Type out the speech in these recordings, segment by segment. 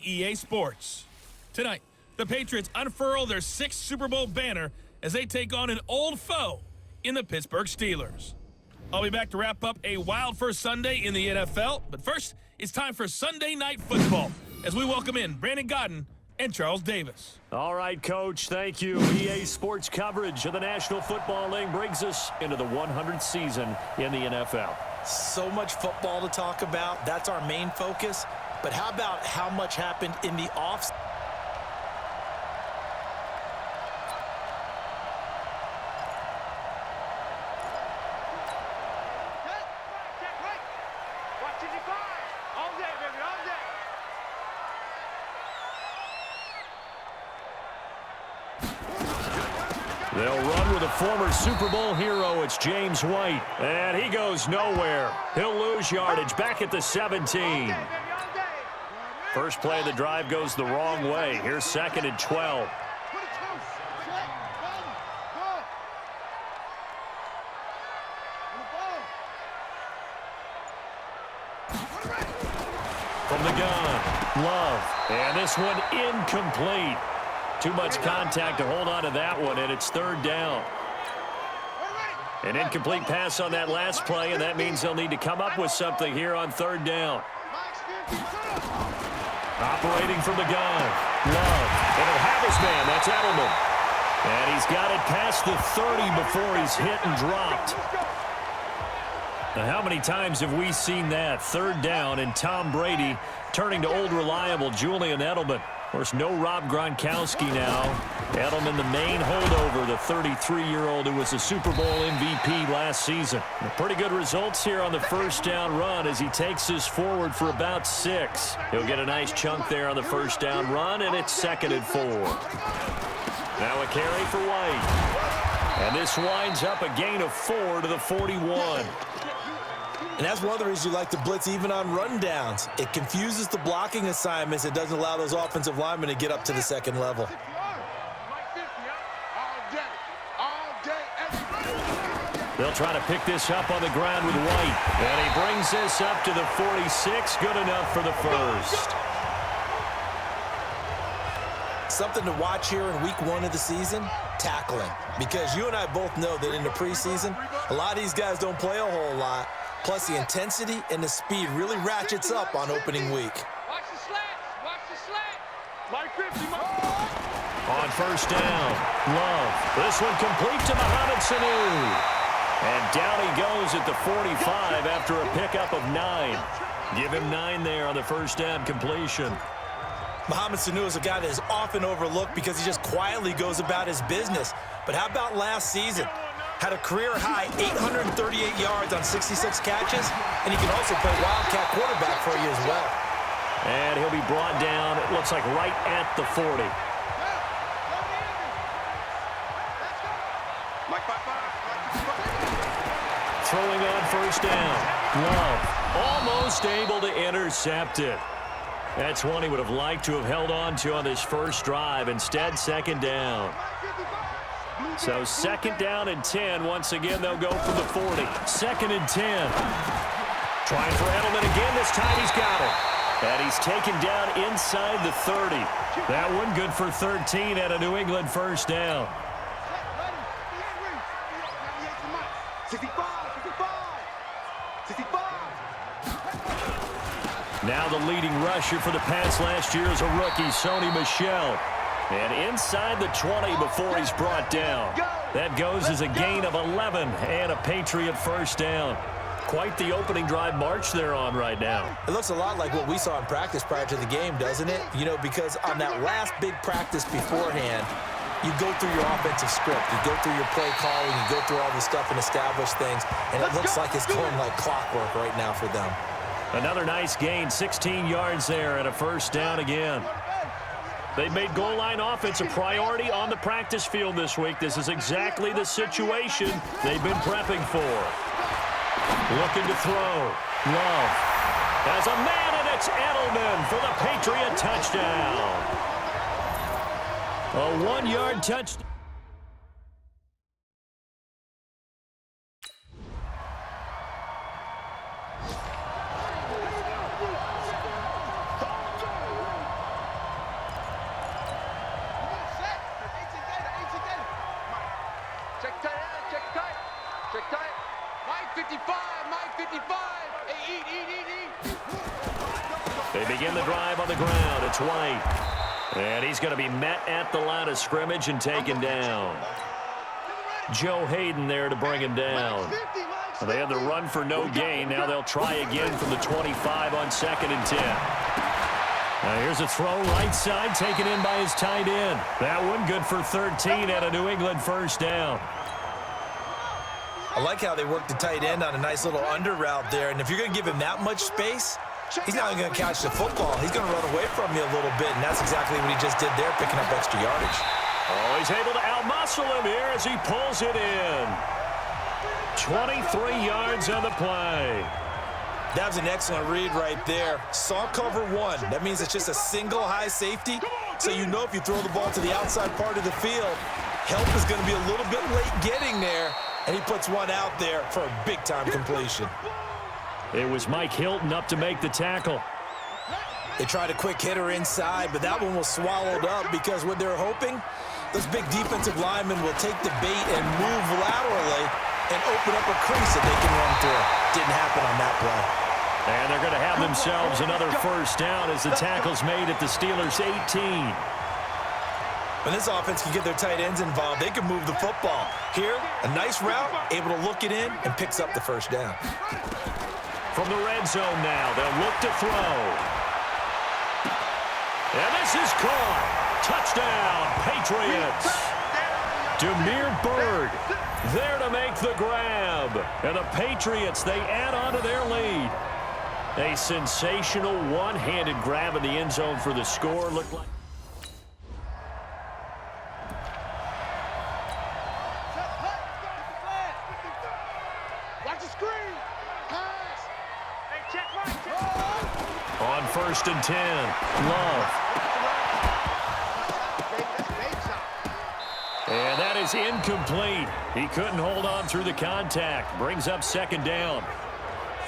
EA Sports. Tonight, the Patriots unfurl their 6th Super Bowl banner as they take on an old foe in the Pittsburgh Steelers. I'll be back to wrap up a wild first Sunday in the NFL, but first, it's time for Sunday Night Football as we welcome in Brandon Godden and Charles Davis. All right, Coach, thank you. EA Sports coverage of the National Football League brings us into the 100th season in the NFL. So much football to talk about. That's our main focus. But how about how much happened in the offseason? They'll run with a former Super Bowl hero. It's James White. And he goes nowhere. He'll lose yardage back at the 17. First play of the drive goes the wrong way. Here's 2nd and 12. From the gun, Love. And this one incomplete. Too much contact to hold on to that one, and it's 3rd down. An incomplete pass on that last play, and that means they'll need to come up with something here on 3rd down. Operating from the gun, Love. And he'll have his man, that's Edelman. And he's got it past the 30 before he's hit and dropped. Now, how many times have we seen that? 3rd down, and Tom Brady turning to old reliable Julian Edelman. Of course, no Rob Gronkowski now. Edelman, the main holdover, the 33-year-old who was a Super Bowl MVP last season. Pretty good results here on the first down run as he takes this forward for about 6. He'll get a nice chunk there on the first down run, and it's 2nd and 4. Now a carry for White. And this winds up a gain of 4 to the 41. And that's one of the reasons you like to blitz even on rundowns. It confuses the blocking assignments. It doesn't allow those offensive linemen to get up to the 2nd level. They'll try to pick this up on the ground with White. And he brings this up to the 46. Good enough for the first. Something to watch here in week 1 of the season, tackling. Because you and I both know that in the preseason, a lot of these guys don't play a whole lot. Plus, the intensity and the speed really ratchets up on opening week. Watch the slats. Watch the slat. Mike 50, On first down, Love. This one complete to Mohamed Sanu. And down he goes at the 45 after a pickup of 9. Give him 9 there on the first down completion. Mohamed Sanu is a guy that is often overlooked because he just quietly goes about his business. But how about last season? Had a career-high 838 yards on 66 catches, and he can also play Wildcat quarterback for you as well. And he'll be brought down, it looks like right at the 40. Throwing on first down, Love. Almost able to intercept it. That's one he would have liked to have held on to on this first drive. Instead, 2nd down. So 2nd down and 10. Once again, they'll go from the 40. 2nd and 10. Trying for Edelman again. This time he's got it. And he's taken down inside the 30. That one good for 13 at a New England first down. Now the leading rusher for the Pats last year is a rookie, Sony Michel. And inside the 20 before he's brought down. That goes as a gain of 11 and a Patriot first down. Quite the opening drive march they're on right now. It looks a lot like what we saw in practice prior to the game, doesn't it? You know, because on that last big practice beforehand, you go through your offensive script, you go through your play calling, you go through all the stuff and establish things, and it looks like it's going like clockwork right now for them. Another nice gain, 16 yards there and a first down again. They've made goal line offense a priority on the practice field this week. This is exactly the situation they've been prepping for. Looking to throw. Love has a man, and it's Edelman for the Patriot touchdown. A 1-yard touchdown. begin the drive on the ground. It's White. And he's going to be met at the line of scrimmage and taken down. Joe Hayden there to bring him down. Well, they had the run for no gain. Now they'll try again from the 25 on 2nd and 10. Now here's a throw right side taken in by his tight end. That one good for 13 and a New England first down. I like how they work the tight end on a nice little under route there. And if you're going to give him that much space, he's not going to catch the football. He's going to run away from you a little bit, and that's exactly what he just did there, picking up extra yardage. Oh, he's able to outmuscle him here as he pulls it in. 23 yards on the play. That was an excellent read right there. Saw cover one. That means it's just a single high safety. So you know if you throw the ball to the outside part of the field, help is going to be a little bit late getting there. And he puts one out there for a big-time completion. It was Mike Hilton up to make the tackle. They tried a quick hitter inside, but that one was swallowed up because what they're hoping, those big defensive linemen will take the bait and move laterally and open up a crease that they can run through. Didn't happen on that play. And they're going to have themselves another first down as the tackle's made at the Steelers' 18. When this offense can get their tight ends involved, they can move the football. Here, a nice route, able to look it in, and picks up the first down. From the red zone now, they'll look to throw. And this is caught. Touchdown, Patriots. Demir Bird there to make the grab. And the Patriots, they add on to their lead. A sensational one-handed grab in the end zone for the score. Looked like on 1st and 10, Love. And that is incomplete. He couldn't hold on through the contact. Brings up 2nd down.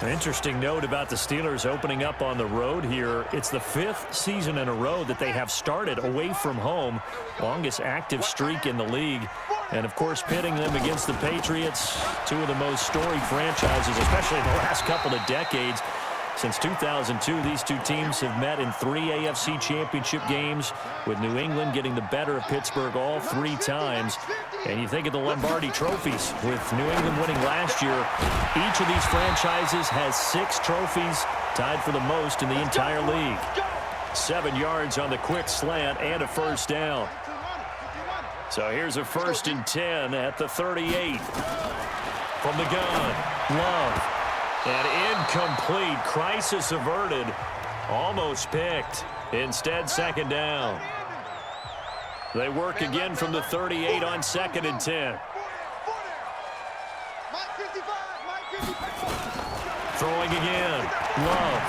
An interesting note about the Steelers opening up on the road here. It's the 5th season in a row that they have started away from home. Longest active streak in the league. And, of course, pitting them against the Patriots, two of the most storied franchises, especially in the last couple of decades. Since 2002, these two teams have met in 3 AFC championship games, with New England getting the better of Pittsburgh all 3 times. And you think of the Lombardi trophies, with New England winning last year. Each of these franchises has 6 trophies, tied for the most in the entire league. 7 yards on the quick slant and a first down. So here's a 1st and 10 at the 38. From the gun, Love. And incomplete. Crisis averted. Almost picked. Instead, 2nd down. They work again from the 38 on 2nd and 10. Throwing again. Love.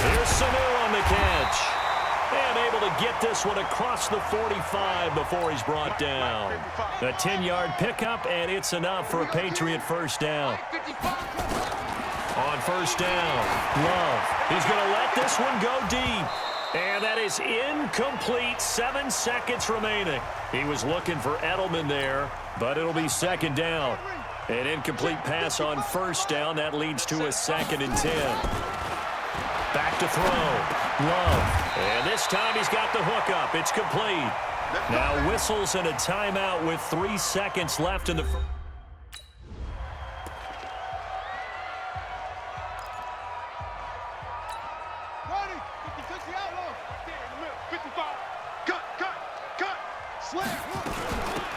Here's Sanu on the catch. And able to get this one across the 45 before he's brought down. A 10-yard pickup, and it's enough for a Patriot first down. On 1st down, Love. He's going to let this one go deep. And that is incomplete. 7 seconds remaining. He was looking for Edelman there, but it'll be 2nd down. An incomplete pass on 1st down. That leads to a 2nd and 10. Back to throw. Love. And this time he's got the hook up. It's complete. Now whistles and a timeout with 3 seconds left in the first.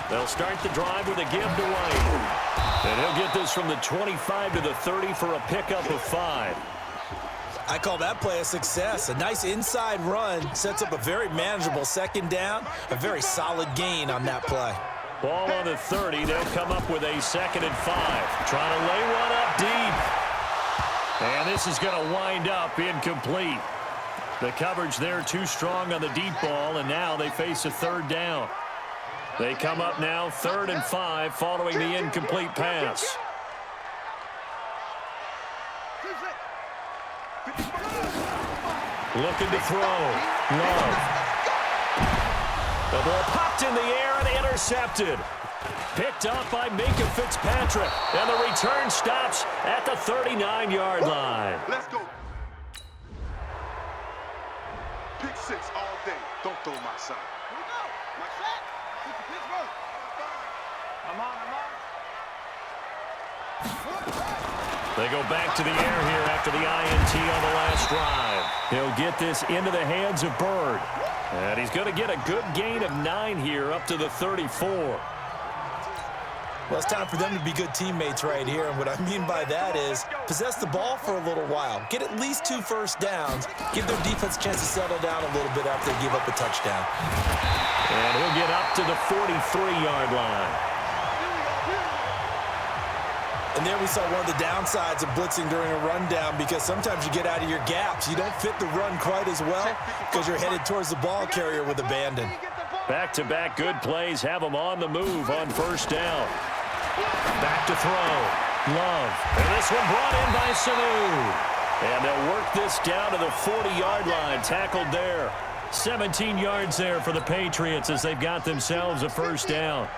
They'll start the drive with a give to White. And he'll get this from the 25 to the 30 for a pickup of 5. I call that play a success. A nice inside run sets up a very manageable 2nd down. A very solid gain on that play. Ball on the 30. They'll come up with a 2nd and 5. Trying to lay one up deep. And this is going to wind up incomplete. The coverage there too strong on the deep ball, and now they face a 3rd down. They come up now 3rd and 5 following the incomplete pass. Looking to throw. Love. The ball popped in the air and intercepted. Picked up by Minka Fitzpatrick. And the return stops at the 39-yard line. Let's go. pick six all day. Don't throw my son. Here we go. My set. Pittsburgh. I'm on. They go back to the air here after the INT on the last drive. He'll get this into the hands of Bird. And he's going to get a good gain of 9 here up to the 34. Well, it's time for them to be good teammates right here. And what I mean by that is possess the ball for a little while. Get at least 2 first downs. Give their defense a chance to settle down a little bit after they give up a touchdown. And he'll get up to the 43-yard line. And there we saw one of the downsides of blitzing during a rundown, because sometimes you get out of your gaps. You don't fit the run quite as well because you're headed towards the ball carrier with abandon. Back-to-back good plays have them on the move on first down. Back to throw. Love. And this one brought in by Sanu. And they'll work this down to the 40-yard line. Tackled there. 17 yards there for the Patriots as they've got themselves a first down.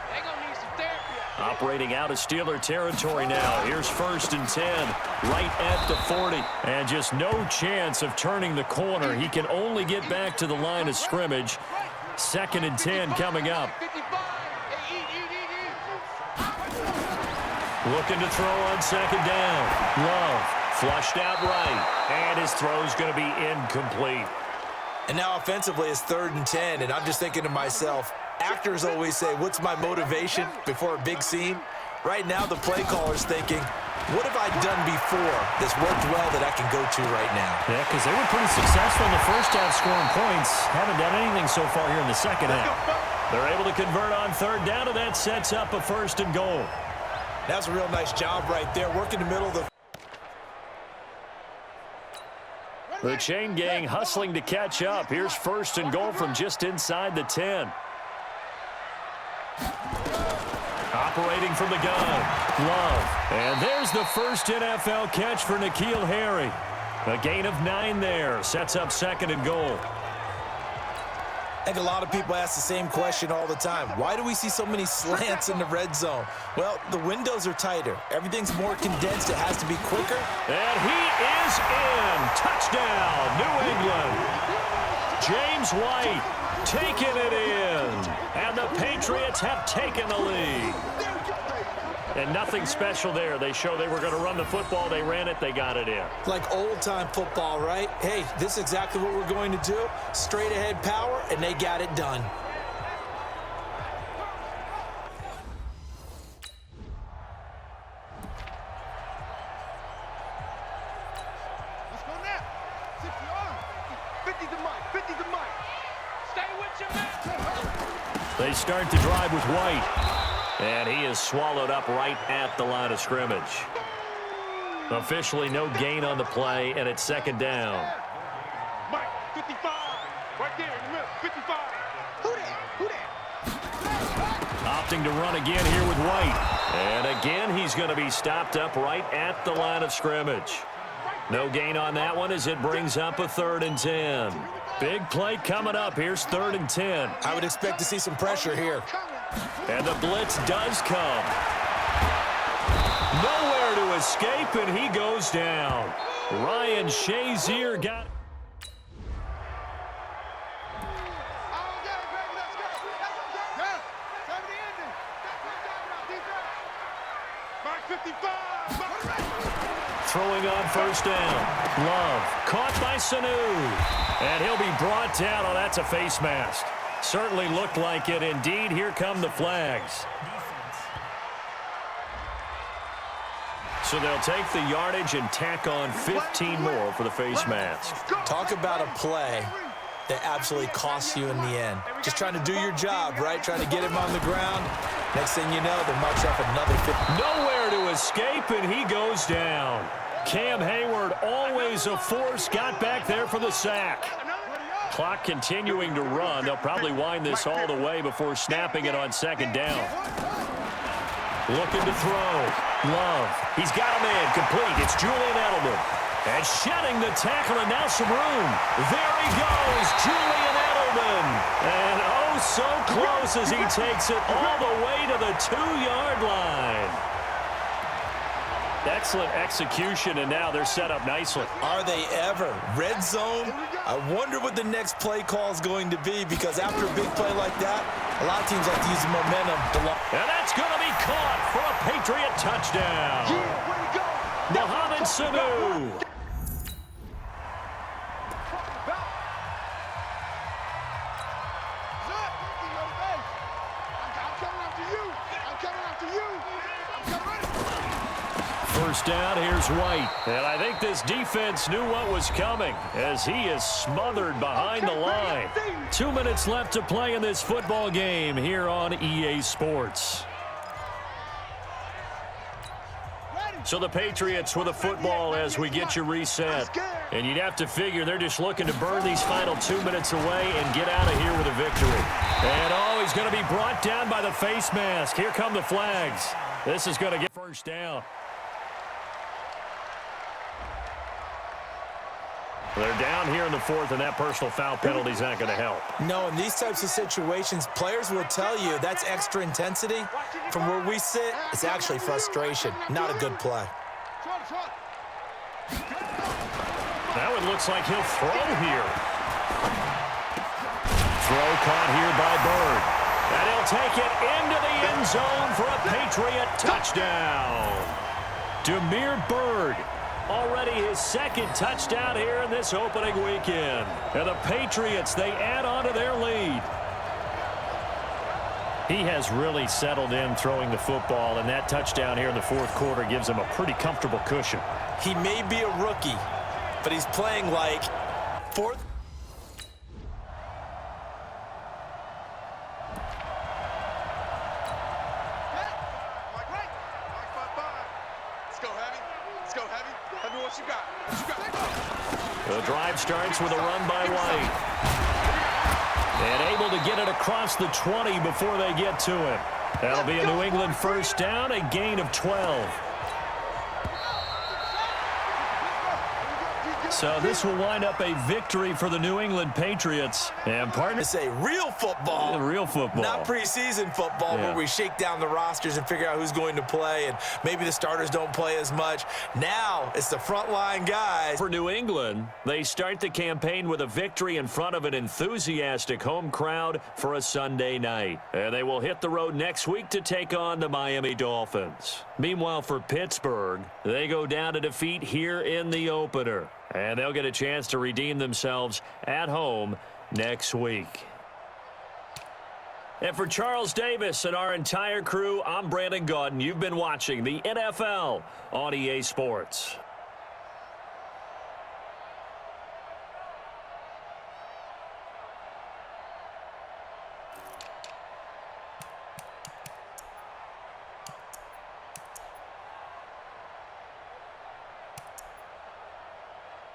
Operating out of Steeler territory now. Here's 1st and 10, right at the 40. And just no chance of turning the corner. He can only get back to the line of scrimmage. 2nd and 10 coming up. Looking to throw on 2nd down. Love flushed out right. And his throw's going to be incomplete. And now offensively it's 3rd and 10. And I'm just thinking to myself, actors always say, what's my motivation before a big scene? Right now, the play caller's thinking, what have I done before that's worked well that I can go to right now? Yeah, because they were pretty successful in the first half scoring points. Haven't done anything so far here in the second half. They're able to convert on 3rd down, and that sets up a 1st and goal. That's a real nice job right there. Work in the middle of the... The chain gang hustling to catch up. Here's 1st and goal from just inside the 10. Operating from the gun. Love. And there's the first NFL catch for N'Keal Harry. A gain of 9 there. Sets up 2nd and goal. I think a lot of people ask the same question all the time. Why do we see so many slants in the red zone? Well, the windows are tighter. Everything's more condensed. It has to be quicker. And he is in. Touchdown, New England. James White taking it in. And the Patriots have taken the lead. And nothing special there. They show they were going to run the football. They ran it. They got it in. Like old-time football, right? Hey, this is exactly what we're going to do. Straight-ahead power, and they got it done. Let's go now. 60 yards. 50 to Mike. 50 to Mike. Stay with your man. They start the drive with White. And he is swallowed up right at the line of scrimmage. Officially no gain on the play, and it's 2nd down. Mike, 55. Right there in the middle. 55. Who that? Opting to run again here with White. And again, he's going to be stopped up right at the line of scrimmage. No gain on that one as it brings up a 3rd and 10. Big play coming up. Here's 3rd and 10. I would expect to see some pressure here. And the blitz does come. Nowhere to escape, and he goes down. Ryan Shazier got... Throwing on 1st down. Love caught by Sanu. And he'll be brought down. Oh, that's a face mask. Certainly looked like it. Indeed, here come the flags. So they'll take the yardage and tack on 15 more for the face mask. Talk about a play that absolutely costs you in the end. Just trying to do your job, right? Trying to get him on the ground. Next thing you know, they're marched off another 50. Nowhere to escape, and he goes down. Cam Hayward, always a force, got back there for the sack. Clock continuing to run. They'll probably wind this all the way before snapping it on 2nd down. Looking to throw. Love. He's got a man complete. It's Julian Edelman. And shedding the tackle, and now some room. There he goes, Julian Edelman. And oh, so close as he takes it all the way to the 2-yard line. Excellent execution, and now they're set up nicely. Are they ever? Red zone? I wonder what the next play call is going to be, because after a big play like that, a lot of teams like to use the momentum to And that's going to be caught for a Patriot touchdown. Yeah, way to go. Mohamed Sanu. First down, here's White. And I think this defense knew what was coming as he is smothered behind the line. 2 minutes left to play in this football game here on EA Sports. So the Patriots with a football as we get you reset. And you'd have to figure they're just looking to burn these final 2 minutes away and get out of here with a victory. And oh, he's going to be brought down by the face mask. Here come the flags. This is going to get first down. They're down here in the fourth, and that personal foul penalty is not going to help. No, in these types of situations, players will tell you that's extra intensity. From where we sit, it's actually frustration, not a good play. Now it looks like he'll throw here. Throw caught here by Bird. And he'll take it into the end zone for a Patriot touchdown. Demir Bird. Already his second touchdown here in this opening weekend. And the Patriots, they add on to their lead. He has really settled in throwing the football, and that touchdown here in the fourth quarter gives him a pretty comfortable cushion. He may be a rookie, but he's playing like fourth. The drive starts with a run by White. And able to get it across the 20 before they get to him. That'll be a New England first down, a gain of 12. So this will wind up a victory for the New England Patriots. And partner, It's a real football. real football. Not preseason football where we shake down the rosters and figure out who's going to play, and maybe the starters don't play as much. Now it's the frontline guys. For New England, they start the campaign with a victory in front of an enthusiastic home crowd for a Sunday night. And they will hit the road next week to take on the Miami Dolphins. Meanwhile, for Pittsburgh, they go down to defeat here in the opener. And they'll get a chance to redeem themselves at home next week. And for Charles Davis and our entire crew, I'm Brandon Gaudin. You've been watching the NFL on EA Sports.